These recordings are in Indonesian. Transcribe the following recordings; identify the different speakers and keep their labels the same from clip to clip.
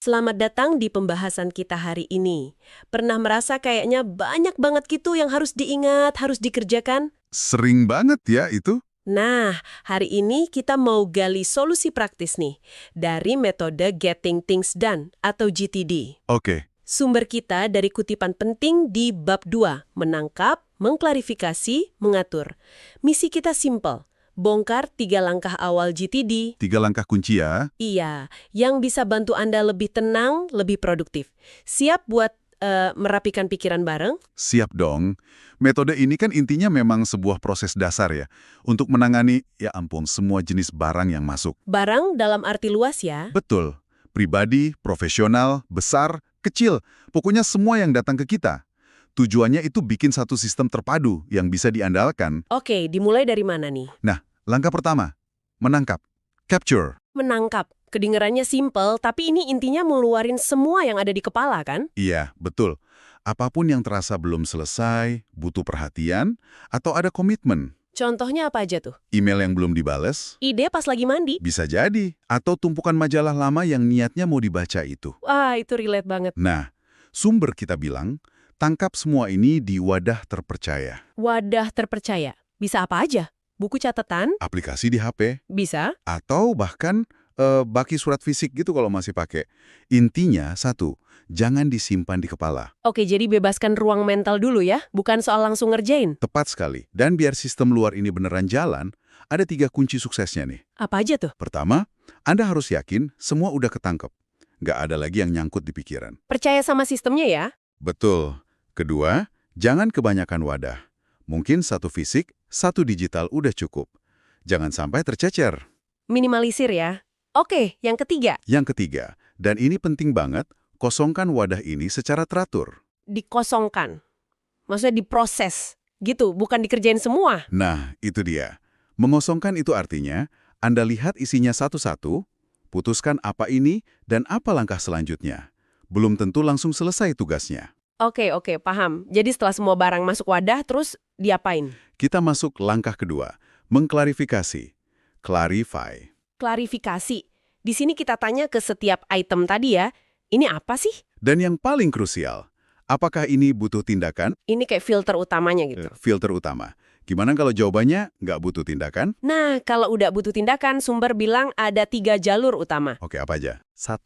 Speaker 1: Selamat datang di pembahasan kita hari ini. Pernah merasa kayaknya banyak banget gitu yang harus diingat, harus dikerjakan?
Speaker 2: Sering banget ya itu.
Speaker 1: Nah, hari ini kita mau gali solusi praktis nih dari metode Getting Things Done atau GTD.
Speaker 2: Oke,
Speaker 1: Sumber kita dari kutipan penting di bab 2, menangkap, mengklarifikasi, mengatur. Misi kita simple, bongkar 3 langkah awal GTD.
Speaker 2: 3 langkah kunci ya.
Speaker 1: Iya, yang bisa bantu Anda lebih tenang, lebih produktif. Siap buat merapikan pikiran bareng?
Speaker 2: Siap dong. Metode ini kan intinya memang sebuah proses dasar ya. Untuk menangani, ya ampun, semua jenis barang yang masuk.
Speaker 1: Barang dalam arti luas ya.
Speaker 2: Betul. Pribadi, profesional, besar, kecil. Pokoknya semua yang datang ke kita. Tujuannya itu bikin satu sistem terpadu yang bisa diandalkan.
Speaker 1: Oke, dimulai dari mana nih?
Speaker 2: Nah, langkah pertama, menangkap. Capture.
Speaker 1: Menangkap. Kedengarannya simple, tapi ini intinya ngeluarin semua yang ada di kepala kan?
Speaker 2: Iya, betul. Apapun yang terasa belum selesai, butuh perhatian, atau ada komitmen.
Speaker 1: Contohnya apa aja tuh?
Speaker 2: Email yang belum dibales,
Speaker 1: Ide pas lagi mandi?
Speaker 2: bisa jadi. Atau tumpukan majalah lama yang niatnya mau dibaca itu.
Speaker 1: Wah, itu relate banget.
Speaker 2: Nah, sumber kita bilang, tangkap semua ini di wadah terpercaya.
Speaker 1: Wadah terpercaya. Bisa apa aja? Buku catatan?
Speaker 2: Aplikasi di HP,
Speaker 1: Bisa.
Speaker 2: atau bahkan baki surat fisik gitu kalau masih pakai. Intinya, satu, jangan disimpan di kepala.
Speaker 1: Oke, jadi bebaskan ruang mental dulu ya, bukan soal langsung ngerjain.
Speaker 2: Tepat sekali. Dan biar sistem luar ini beneran jalan, ada 3 kunci suksesnya nih.
Speaker 1: Apa aja tuh?
Speaker 2: Pertama, Anda harus yakin semua udah ketangkep. Nggak ada lagi yang nyangkut di pikiran.
Speaker 1: Percaya sama sistemnya ya.
Speaker 2: Betul. Kedua, jangan kebanyakan wadah. Mungkin satu fisik, satu digital udah cukup. Jangan sampai tercecer.
Speaker 1: Minimalisir ya. Oke, yang ketiga,
Speaker 2: Yang ketiga, dan ini penting banget, kosongkan wadah ini secara teratur.
Speaker 1: dikosongkan. Maksudnya diproses. Gitu, bukan dikerjain semua.
Speaker 2: Nah, itu dia. Mengosongkan itu artinya, Anda lihat isinya satu-satu, putuskan apa ini dan apa langkah selanjutnya. Belum tentu langsung selesai tugasnya.
Speaker 1: Oke, paham. Jadi setelah semua barang masuk wadah, terus diapain?
Speaker 2: Kita masuk langkah kedua, mengklarifikasi. Clarify.
Speaker 1: Klarifikasi. Di sini kita tanya ke setiap item tadi ya, ini apa sih?
Speaker 2: Dan yang paling krusial, apakah ini butuh tindakan?
Speaker 1: Ini kayak filter utamanya gitu.
Speaker 2: Filter utama. Gimana kalau jawabannya nggak butuh tindakan?
Speaker 1: Nah, kalau udah butuh tindakan, sumber bilang ada 3 jalur utama.
Speaker 2: Oke, apa aja? 1.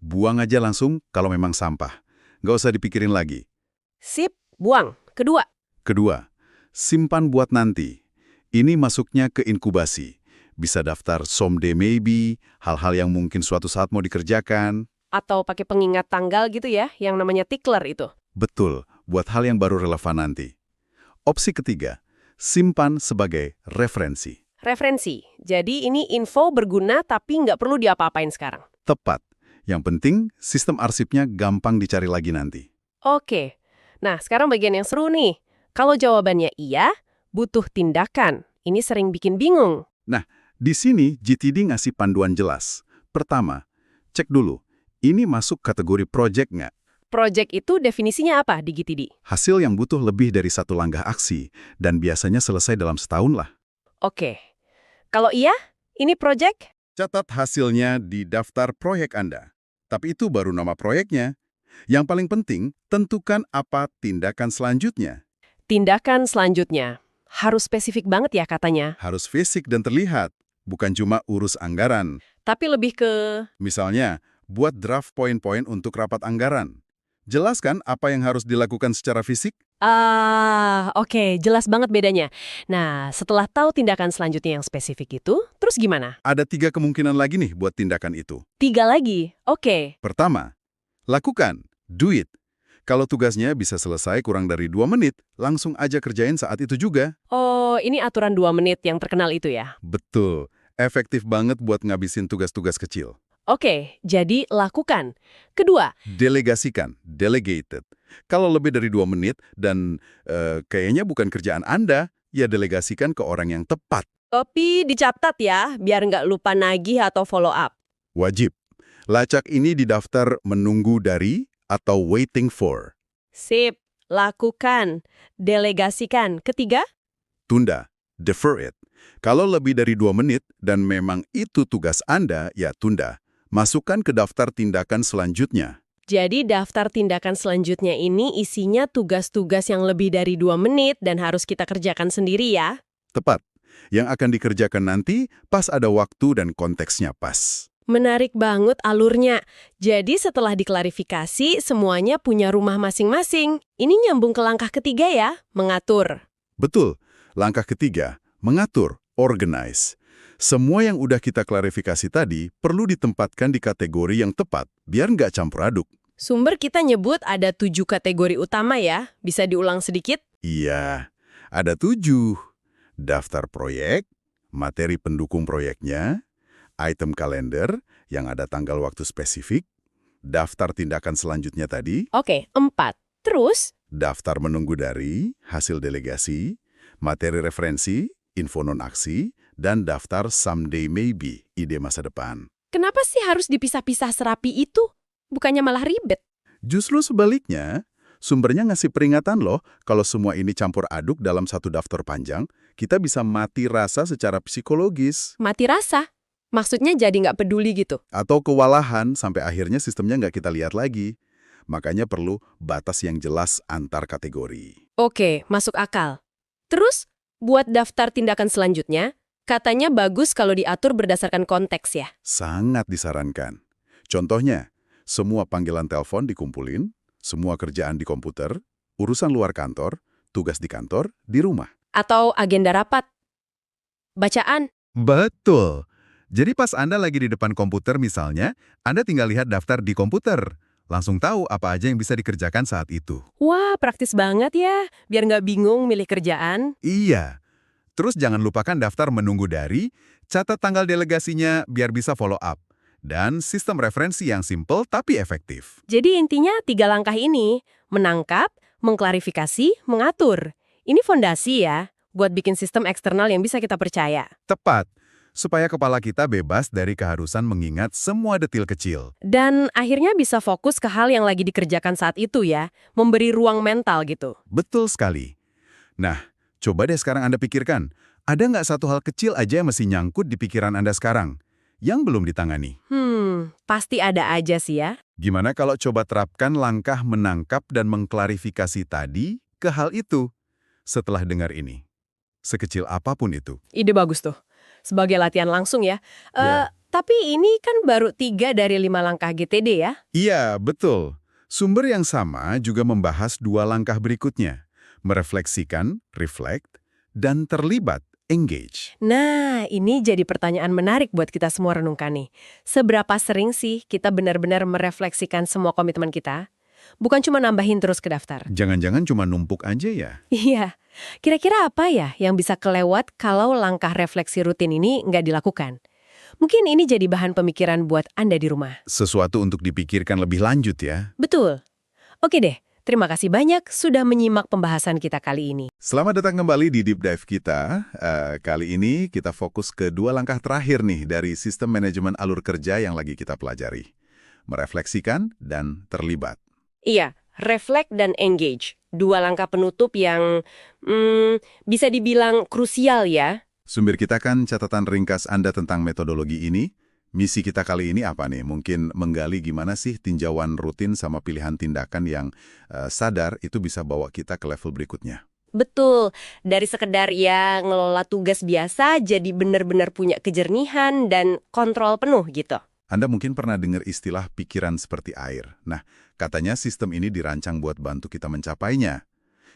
Speaker 2: Buang aja langsung kalau memang sampah. Nggak usah dipikirin lagi.
Speaker 1: Sip, buang. Kedua,
Speaker 2: Kedua, simpan buat nanti. Ini masuknya ke inkubasi. Bisa daftar someday maybe, hal-hal yang mungkin suatu saat mau dikerjakan.
Speaker 1: atau pakai pengingat tanggal gitu ya, yang namanya tickler itu.
Speaker 2: Betul, buat hal yang baru relevan nanti. Opsi ketiga, simpan sebagai referensi.
Speaker 1: Referensi. Jadi ini info berguna tapi nggak perlu diapa-apain sekarang.
Speaker 2: Tepat. Yang penting, sistem arsipnya gampang dicari lagi nanti.
Speaker 1: Oke. Nah, sekarang bagian yang seru nih. Kalau jawabannya iya, butuh tindakan. Ini sering bikin bingung.
Speaker 2: Di sini, GTD ngasih panduan jelas. Pertama, cek dulu, ini masuk kategori project nggak?
Speaker 1: Project itu definisinya apa di GTD?
Speaker 2: Hasil yang butuh lebih dari 1 langkah aksi, dan biasanya selesai dalam setahun lah.
Speaker 1: Oke. Kalau iya, ini project?
Speaker 2: Catat hasilnya di daftar proyek Anda. Tapi itu baru nama proyeknya. Yang paling penting, tentukan apa tindakan selanjutnya.
Speaker 1: Tindakan selanjutnya. Harus spesifik banget ya katanya.
Speaker 2: Harus fisik dan terlihat, bukan cuma urus anggaran.
Speaker 1: Tapi lebih ke...
Speaker 2: Misalnya, buat draft poin-poin untuk rapat anggaran. Jelaskan apa yang harus dilakukan secara fisik.
Speaker 1: Oke, jelas banget bedanya. Nah, setelah tahu tindakan selanjutnya yang spesifik itu, terus gimana?
Speaker 2: Ada 3 kemungkinan lagi nih buat tindakan itu.
Speaker 1: 3 lagi. Oke.
Speaker 2: Pertama, lakukan, do it. Kalau tugasnya bisa selesai kurang dari 2 menit, langsung aja kerjain saat itu juga.
Speaker 1: Oh, ini aturan 2 menit yang terkenal itu ya?
Speaker 2: Betul, efektif banget buat ngabisin tugas-tugas kecil.
Speaker 1: Oke, jadi lakukan. Kedua,
Speaker 2: Delegasikan, delegated. Kalau lebih dari 2 menit dan kayaknya bukan kerjaan Anda, ya delegasikan ke orang yang tepat.
Speaker 1: tapi dicatat ya, biar nggak lupa nagih atau follow up.
Speaker 2: Wajib. Lacak ini didaftar menunggu dari atau waiting for.
Speaker 1: Sip, lakukan. Delegasikan. Ketiga,
Speaker 2: Tunda, defer it. Kalau lebih dari 2 menit dan memang itu tugas Anda, ya tunda. Masukkan ke daftar tindakan selanjutnya.
Speaker 1: Jadi daftar tindakan selanjutnya ini isinya tugas-tugas yang lebih dari 2 menit dan harus kita kerjakan sendiri ya.
Speaker 2: Tepat. Yang akan dikerjakan nanti pas ada waktu dan konteksnya pas.
Speaker 1: Menarik banget alurnya. Jadi setelah diklarifikasi, semuanya punya rumah masing-masing. Ini nyambung ke langkah ketiga ya, mengatur.
Speaker 2: Betul. Langkah ketiga, mengatur, organize. Semua yang udah kita klarifikasi tadi perlu ditempatkan di kategori yang tepat, biar nggak campur aduk.
Speaker 1: Sumber kita nyebut ada 7 kategori utama ya. Bisa diulang sedikit?
Speaker 2: Iya, ada 7. Daftar proyek, materi pendukung proyeknya, item kalender yang ada tanggal waktu spesifik, daftar tindakan selanjutnya tadi,
Speaker 1: Oke, 4. Terus?
Speaker 2: daftar menunggu dari, hasil delegasi, materi referensi, info non-aksi, dan daftar someday maybe, ide masa depan.
Speaker 1: Kenapa sih harus dipisah-pisah serapi itu? Bukannya malah ribet?
Speaker 2: Justru sebaliknya, sumbernya ngasih peringatan loh, kalau semua ini campur aduk dalam satu daftar panjang, kita bisa mati rasa secara psikologis.
Speaker 1: Mati rasa? Maksudnya jadi nggak peduli gitu?
Speaker 2: Atau kewalahan sampai akhirnya sistemnya nggak kita lihat lagi. Makanya perlu batas yang jelas antar kategori.
Speaker 1: Oke, masuk akal. Terus, buat daftar tindakan selanjutnya, katanya bagus kalau diatur berdasarkan konteks ya.
Speaker 2: Sangat disarankan. Contohnya, semua panggilan telepon dikumpulin, semua kerjaan di komputer, urusan luar kantor, tugas di kantor, di rumah.
Speaker 1: Atau agenda rapat. Bacaan.
Speaker 2: Betul. Jadi pas Anda lagi di depan komputer misalnya, Anda tinggal lihat daftar di komputer. Langsung tahu apa aja yang bisa dikerjakan saat itu.
Speaker 1: Wah, praktis banget ya. Biar nggak bingung milih kerjaan.
Speaker 2: Iya. Terus jangan lupakan daftar menunggu dari, catat tanggal delegasinya biar bisa follow up. Dan sistem referensi yang simple tapi efektif.
Speaker 1: Jadi intinya 3 langkah ini, menangkap, mengklarifikasi, mengatur. Ini fondasi ya, buat bikin sistem eksternal yang bisa kita percaya.
Speaker 2: Tepat. Supaya kepala kita bebas dari keharusan mengingat semua detil kecil.
Speaker 1: Dan akhirnya bisa fokus ke hal yang lagi dikerjakan saat itu ya, memberi ruang mental gitu.
Speaker 2: Betul sekali. Nah, coba deh sekarang Anda pikirkan, ada nggak satu hal kecil aja yang masih nyangkut di pikiran Anda sekarang, yang belum ditangani?
Speaker 1: Pasti ada aja sih ya.
Speaker 2: Gimana kalau coba terapkan langkah menangkap dan mengklarifikasi tadi ke hal itu setelah dengar ini? Sekecil apapun itu.
Speaker 1: Ide bagus tuh. Sebagai latihan langsung ya.
Speaker 2: Ya.
Speaker 1: Tapi ini kan baru 3 dari 5 langkah GTD ya.
Speaker 2: Iya, betul. Sumber yang sama juga membahas 2 langkah berikutnya. Merefleksikan, reflect, dan terlibat, engage.
Speaker 1: Nah, ini jadi pertanyaan menarik buat kita semua renungkan nih. Seberapa sering sih kita benar-benar merefleksikan semua komitmen kita? Bukan cuma nambahin terus ke daftar.
Speaker 2: Jangan-jangan cuma numpuk aja ya?
Speaker 1: Iya. Kira-kira apa ya yang bisa kelewat kalau langkah refleksi rutin ini nggak dilakukan? Mungkin ini jadi bahan pemikiran buat Anda di rumah.
Speaker 2: Sesuatu untuk dipikirkan lebih lanjut ya.
Speaker 1: Betul. Oke deh, terima kasih banyak sudah menyimak pembahasan kita kali ini.
Speaker 2: Selamat datang kembali di Deep Dive kita. Kali ini kita fokus ke 2 langkah terakhir nih dari sistem manajemen alur kerja yang lagi kita pelajari. Merefleksikan dan terlibat.
Speaker 1: Iya, reflect dan engage. 2 langkah penutup yang bisa dibilang krusial ya.
Speaker 2: Sumber kita kan catatan ringkas Anda tentang metodologi ini. Misi kita kali ini apa nih? Mungkin menggali gimana sih tinjauan rutin sama pilihan tindakan yang sadar itu bisa bawa kita ke level berikutnya.
Speaker 1: Betul, dari sekedar ya ngelola tugas biasa jadi benar-benar punya kejernihan dan kontrol penuh gitu.
Speaker 2: Anda mungkin pernah dengar istilah pikiran seperti air. Nah, katanya sistem ini dirancang buat bantu kita mencapainya.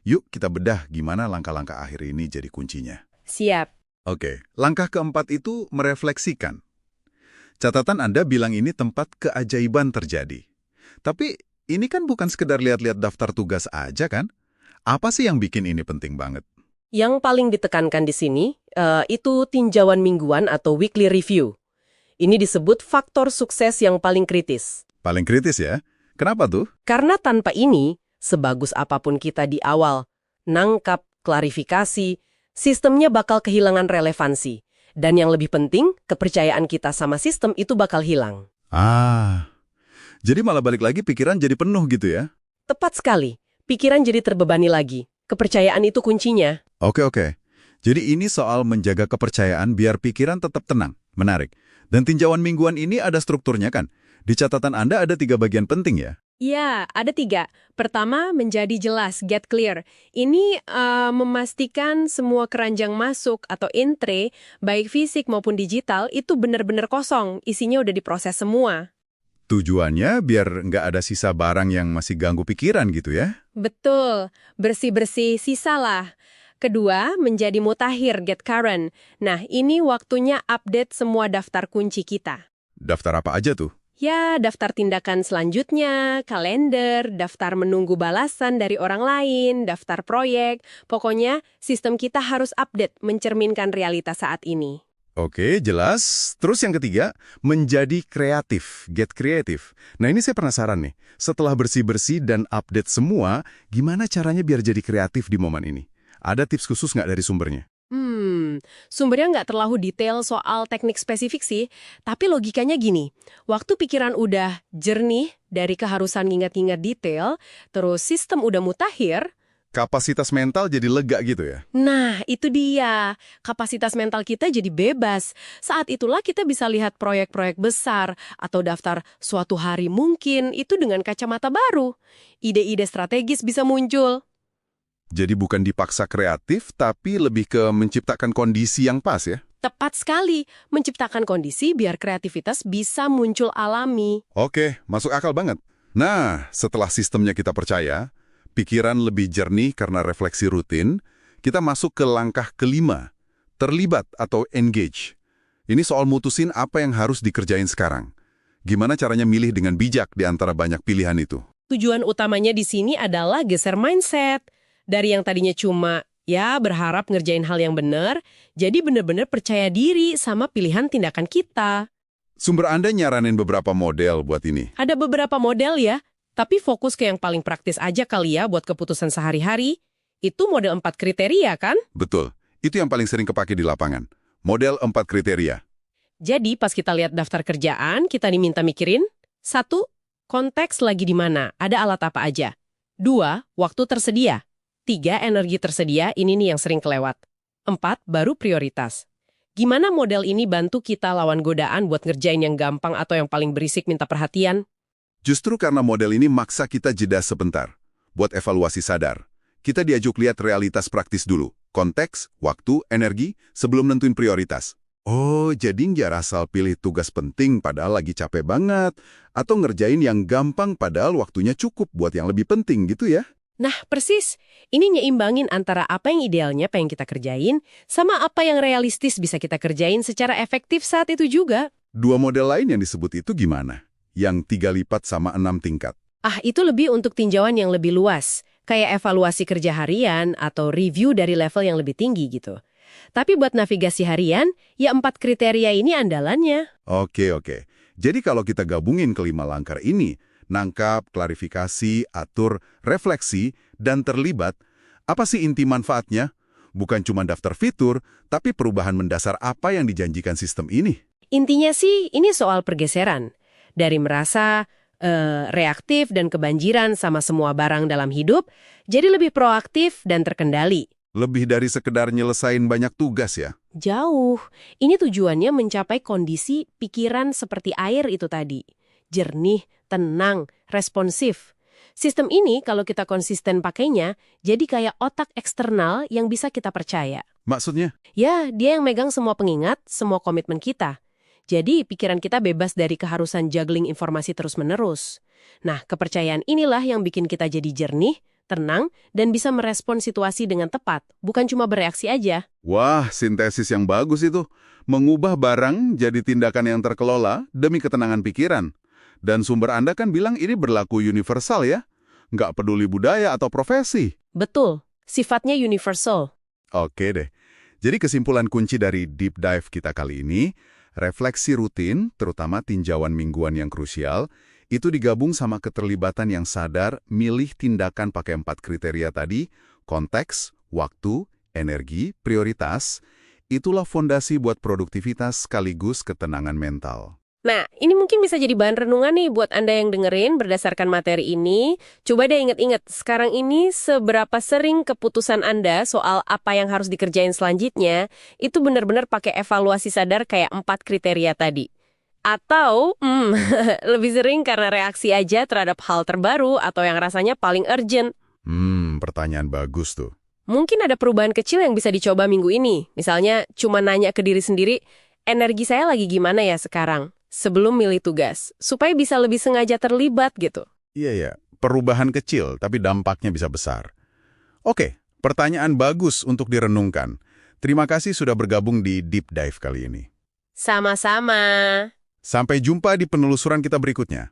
Speaker 2: Yuk kita bedah gimana langkah-langkah akhir ini jadi kuncinya.
Speaker 1: Siap.
Speaker 2: Oke, langkah keempat itu merefleksikan. Catatan Anda bilang ini tempat keajaiban terjadi. Tapi ini kan bukan sekedar lihat-lihat daftar tugas aja kan? Apa sih yang bikin ini penting banget?
Speaker 1: Yang paling ditekankan di sini itu tinjauan mingguan atau weekly review. Ini disebut faktor sukses yang paling kritis.
Speaker 2: Paling kritis ya? Kenapa tuh?
Speaker 1: Karena tanpa ini, sebagus apapun kita di awal, nangkap, klarifikasi, sistemnya bakal kehilangan relevansi. Dan yang lebih penting, kepercayaan kita sama sistem itu bakal hilang.
Speaker 2: Jadi malah balik lagi pikiran jadi penuh gitu ya?
Speaker 1: Tepat sekali. Pikiran jadi terbebani lagi. Kepercayaan itu kuncinya.
Speaker 2: Oke. Jadi ini soal menjaga kepercayaan biar pikiran tetap tenang. Menarik. Dan tinjauan mingguan ini ada strukturnya kan? Di catatan Anda ada 3 bagian penting ya?
Speaker 3: Ya, ada 3. Pertama, menjadi jelas, get clear. Ini memastikan semua keranjang masuk atau entry, baik fisik maupun digital, itu benar-benar kosong, isinya udah diproses semua.
Speaker 2: Tujuannya biar nggak ada sisa barang yang masih ganggu pikiran gitu ya?
Speaker 3: Betul, bersih-bersih sisa lah. Kedua, menjadi mutakhir, get current. Nah, ini waktunya update semua daftar kunci kita.
Speaker 2: Daftar apa aja tuh?
Speaker 3: Ya, daftar tindakan selanjutnya, kalender, daftar menunggu balasan dari orang lain, daftar proyek. Pokoknya, sistem kita harus update mencerminkan realitas saat ini.
Speaker 2: Oke, jelas. Terus yang ketiga, menjadi kreatif, get kreatif. Nah ini saya penasaran nih, setelah bersih-bersih dan update semua, gimana caranya biar jadi kreatif di momen ini? Ada tips khusus nggak dari sumbernya?
Speaker 3: Sumbernya nggak terlalu detail soal teknik spesifik sih, tapi logikanya gini. Waktu pikiran udah jernih dari keharusan ngingat-ngingat detail, terus sistem udah mutakhir,
Speaker 2: Kapasitas mental jadi lega gitu ya?
Speaker 3: nah, itu dia. Kapasitas mental kita jadi bebas. Saat itulah kita bisa lihat proyek-proyek besar atau daftar suatu hari mungkin itu dengan kacamata baru. Ide-ide strategis bisa muncul.
Speaker 2: Jadi bukan dipaksa kreatif, tapi lebih ke menciptakan kondisi yang pas ya?
Speaker 3: Tepat sekali, menciptakan kondisi biar kreativitas bisa muncul alami.
Speaker 2: Oke, masuk akal banget. Nah, setelah sistemnya kita percaya, pikiran lebih jernih karena refleksi rutin, kita masuk ke langkah kelima, terlibat atau engage. Ini soal mutusin apa yang harus dikerjain sekarang. Gimana caranya milih dengan bijak di antara banyak pilihan itu?
Speaker 3: Tujuan utamanya di sini adalah geser mindset. Dari yang tadinya cuma, ya berharap ngerjain hal yang benar, jadi benar-benar percaya diri sama pilihan tindakan kita.
Speaker 2: Sumber Anda nyaranin beberapa model buat ini.
Speaker 3: Ada beberapa model ya, tapi fokus ke yang paling praktis aja kali ya buat keputusan sehari-hari. Itu model 4 kriteria kan?
Speaker 2: Betul, itu yang paling sering kepake di lapangan. Model 4 kriteria.
Speaker 3: Jadi pas kita lihat daftar kerjaan, kita diminta mikirin. 1. Konteks lagi di mana, ada alat apa aja. 2. Waktu tersedia. 3. Energi tersedia, ini nih yang sering kelewat. 4. Baru prioritas. Gimana model ini bantu kita lawan godaan buat ngerjain yang gampang atau yang paling berisik minta perhatian?
Speaker 2: Justru karena model ini maksa kita jeda sebentar. Buat evaluasi sadar. Kita diajuk lihat realitas praktis dulu. Konteks, waktu, energi, sebelum nentuin prioritas. Oh, jadi nggak asal pilih tugas penting padahal lagi capek banget. Atau ngerjain yang gampang padahal waktunya cukup buat yang lebih penting gitu ya.
Speaker 3: Nah, persis. Ini nyeimbangin antara apa yang idealnya pengen kita kerjain, sama apa yang realistis bisa kita kerjain secara efektif saat itu juga.
Speaker 2: 2 model lain yang disebut itu gimana? Yang 3 lipat sama 6 tingkat.
Speaker 3: Itu lebih untuk tinjauan yang lebih luas, kayak evaluasi kerja harian atau review dari level yang lebih tinggi gitu. Tapi buat navigasi harian, ya 4 kriteria ini andalannya.
Speaker 2: Oke. Jadi kalau kita gabungin kelima langkah ini, nangkap, klarifikasi, atur, refleksi, dan terlibat, apa sih inti manfaatnya? Bukan cuma daftar fitur, tapi perubahan mendasar apa yang dijanjikan sistem ini.
Speaker 3: Intinya sih, ini soal pergeseran. Dari merasa reaktif dan kebanjiran sama semua barang dalam hidup, jadi lebih proaktif dan terkendali.
Speaker 2: Lebih dari sekedar nyelesain banyak tugas ya?
Speaker 3: Jauh. Ini tujuannya mencapai kondisi pikiran seperti air itu tadi. Jernih, tenang, responsif. Sistem ini kalau kita konsisten pakainya, jadi kayak otak eksternal yang bisa kita percaya.
Speaker 2: Maksudnya?
Speaker 3: Ya, dia yang megang semua pengingat, semua komitmen kita. Jadi pikiran kita bebas dari keharusan juggling informasi terus-menerus. Nah, kepercayaan inilah yang bikin kita jadi jernih, tenang, dan bisa merespon situasi dengan tepat, bukan cuma bereaksi aja.
Speaker 2: Wah, sintesis yang bagus itu. Mengubah barang jadi tindakan yang terkelola demi ketenangan pikiran. Dan sumber Anda kan bilang ini berlaku universal ya? Nggak peduli budaya atau profesi.
Speaker 3: Betul, sifatnya universal.
Speaker 2: Oke deh. Jadi kesimpulan kunci dari deep dive kita kali ini, refleksi rutin, terutama tinjauan mingguan yang krusial, itu digabung sama keterlibatan yang sadar milih tindakan pakai 4 kriteria tadi, konteks, waktu, energi, prioritas, itulah fondasi buat produktivitas sekaligus ketenangan mental.
Speaker 3: Nah, ini mungkin bisa jadi bahan renungan nih buat Anda yang dengerin berdasarkan materi ini. Coba deh inget-inget, sekarang ini seberapa sering keputusan Anda soal apa yang harus dikerjain selanjutnya, itu benar-benar pakai evaluasi sadar kayak 4 kriteria tadi. Atau, lebih sering karena reaksi aja terhadap hal terbaru atau yang rasanya paling urgent.
Speaker 2: Pertanyaan bagus tuh.
Speaker 3: Mungkin ada perubahan kecil yang bisa dicoba minggu ini. Misalnya, cuma nanya ke diri sendiri, energi saya lagi gimana ya sekarang? Sebelum milih tugas. Supaya bisa lebih sengaja terlibat gitu.
Speaker 2: Iya ya, perubahan kecil tapi dampaknya bisa besar. Oke, pertanyaan bagus untuk direnungkan. Terima kasih sudah bergabung di Deep Dive kali ini.
Speaker 3: Sama-sama.
Speaker 2: Sampai jumpa di penelusuran kita berikutnya.